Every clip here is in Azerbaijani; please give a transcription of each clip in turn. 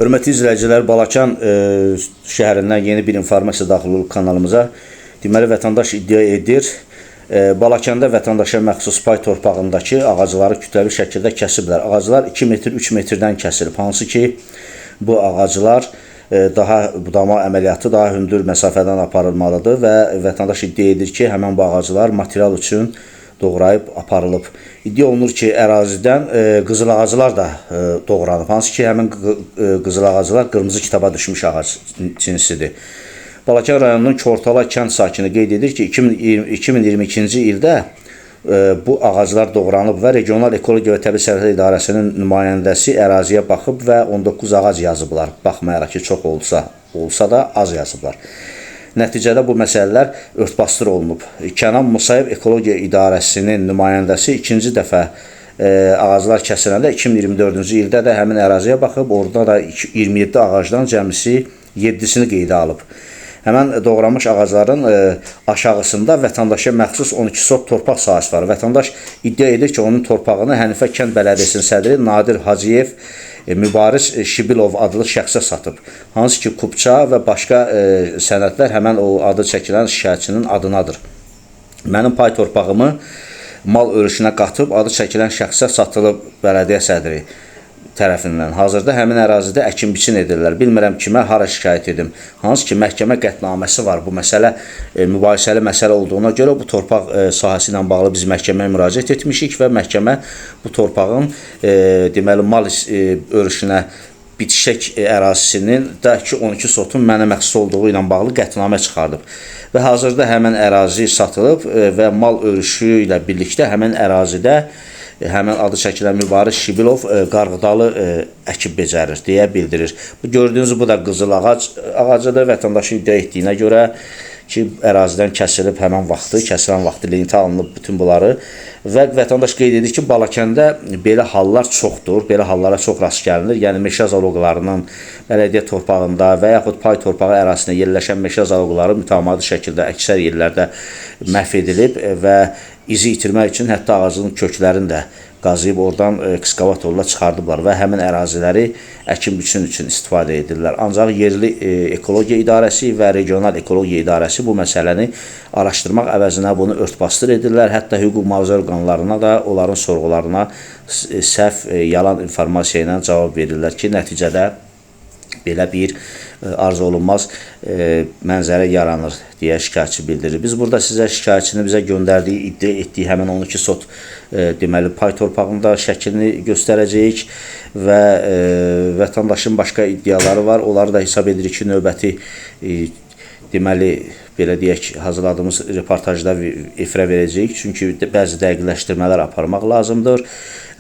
Hörmətli izləyicilər, Balakən şəhərindən yeni bir informasiya daxil olub kanalımıza. Deməli, vətəndaş iddia edir, Balakəndə vətəndaşa məxsus pay torpağındakı ağacları kütləvi şəkildə kəsiblər. Ağaclar 2 metr, 3 metrdən kəsilib. Hansı ki, bu ağaclar daha budama əməliyyatı daha hündür məsafədən aparılmalıdır və vətəndaş iddia edir ki, həmən bu ağaclar material üçün doğrayıb aparılıb. İddia olunur ki, ərazidən qızıl ağaclar da doğranıb. Hansı ki, həmin qızıl ağaclar qırmızı kitaba düşmüş ağac cinsidir. Balakən rayonunun Kortala kənd sakini qeyd edir ki, 2022-ci ildə bu ağaclar doğranıb və Regional Ekologiya və Təbii Sərvətlər İdarəsinin nümayəndəsi əraziyə baxıb və 19 ağac yazıblar. Baxmayaraq ki, çox olsa da az yazıblar. Nəticədə bu məsələlər örtbasdır olunub. Kənan Musayev Ekologiya İdarəsinin nümayəndəsi ikinci dəfə ağaclar kəsiləndə 2024-cü ildə də həmin əraziyə baxıb, orada da 27 ağacdan cəmisi 7-sini qeydə alıb. Həmən doğranmış ağacların aşağısında vətəndaşa məxsus 12 sot torpaq sahəsi var. Vətəndaş iddia edir ki, onun torpağını Hənifə kənd bələdiyyəsinin sədri Nadir Hacıyev Mübariz Şibilov adlı şəxsə satıb. Hansı ki, kupça və başqa sənədlər həmən o adı çəkilən şikayətçinin adınadır. Mənim pay torpağımı mal örüşünə qatıb, adı çəkilən şəxsə satılıb bələdiyyə sədri tərəfindən. Hazırda həmin ərazidə əkin-biçin edirlər. Bilmirəm kimə, hara şikayət edim. Hansı ki, məhkəmə qətnaməsi var. Bu məsələ mübahisəli məsələ olduğuna görə bu torpaq sahəsi ilə bağlı biz məhkəməyə müraciət etmişik və məhkəmə bu torpağın deməli mal örüşünə bitişək ərazisinin dəki 12 sotun mənə məxsus olduğu ilə bağlı qətnamə çıxardıb. Və hazırda həmin ərazi satılıb və mal örüşü ilə birlikdə həmin ərazidə həmən adı çəkilən Mübariz Şibilov qarğıdalı əkib becərir deyə bildirir. Bu gördüyünüz bu da qızıl ağacıdır. Vətəndaşın iddia etdiyinə görə ki, ərazidən kəsilib həmən vaxtı, kəsilən vaxtı lentə alınıb bütün bunları və vətəndaş qeyd edir ki, Balakəndə belə hallar çoxdur, belə hallara çox rast gəlinir. Yəni, meşə zaloqlarının bələdiyyə torpağında və yaxud pay torpağı ərazisində yerləşən meşə zaloqları mütəmadi şəkildə əksər yerlərdə məhv edilib və izi itirmək üçün hətta ağacın köklərini də qazıyıb oradan ekskavatorla çıxardıblar və həmin əraziləri əkin-biçin üçün istifadə edirlər. Ancaq yerli ekologiya idarəsi və regional ekologiya idarəsi bu məsələni araşdırmaq əvəzinə bunu örtbasdır edirlər. Hətta hüquq mühafizə orqanlarına da onların sorğularına səhv, yalan informasiya ilə cavab verirlər ki, nəticədə belə bir arzu olunmaz mənzərə yaranır deyə şikayətçi bildirir. Biz burada sizə şikayətçinin bizə göndərdiyi, iddia etdiyi həmin 12 sot deməli pay torpağında şəklini göstərəcəyik və vətəndaşın başqa iddiaları var. Onları da hesab edirik ki, növbəti deməli belə deyək, hazırladığımız reportajda efirə verəcəyik. Çünki bəzi dəqiqləşdirmələr aparmaq lazımdır.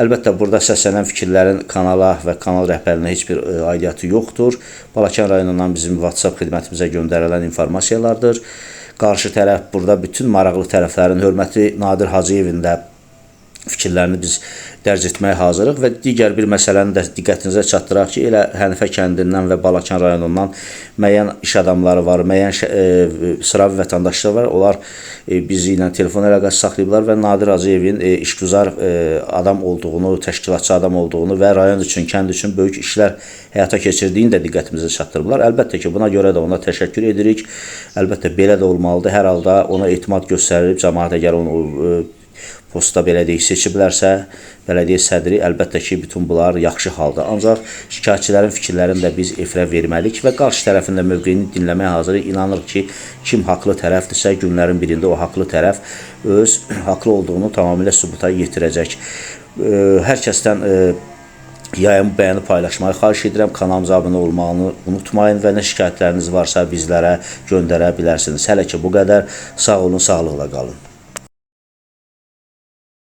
Əlbəttə, burada səslənən fikirlərin kanala və kanal rəhbərinə heç bir aidiyyatı yoxdur. Balakən rayonundan bizim WhatsApp xidmətimizə göndərilən informasiyalardır. Qarşı tərəf, burada bütün maraqlı tərəflərin hörmətli Nadir Hacıyevin də fikirlərini biz dərc etməyə hazırıq və digər bir məsələni də diqqətinizə çatdıraq ki, elə Hənifə kəndindən və Balakən rayonundan müəyyən iş adamları var, müəyyən sıravi vətəndaşlar var. Onlar bizi ilə telefon əlaqəsi saxlayıblar və Nadir Hacıyevin işgüzar adam olduğunu, təşkilatçı adam olduğunu və rayon üçün, kənd üçün böyük işlər həyata keçirdiyini də diqqətimizə çatdırıblar. Əlbəttə ki, buna görə də ona təşəkkür edirik. Əlbəttə, belə də olmalıdır. Hər halda ona etimad göstərilib, cəmaət əgər onu posta belə deyək, seçiblərsə, bələdiyyə sədri əlbəttə ki, bütün bunlar yaxşı halda. Ancaq şikayətçilərin fikirlərini də biz efirə verməliyik və qarşı tərəfin də mövqeyini dinləməyə hazırıq. İnanırıq ki, kim haqlı tərəfdirsə, günlərin birində o haqlı tərəf öz haqlı olduğunu tamamilə sübuta yetirəcək. Hər kəsdən yayın bəyanı paylaşmayı xahiş edirəm. Kanalımıza abunə olmağını unutmayın və nə şikayətləriniz varsa bizlərə göndərə bilərsiniz. Hələ ki, bu qədər. Sağ olun, sağlıqla qalın.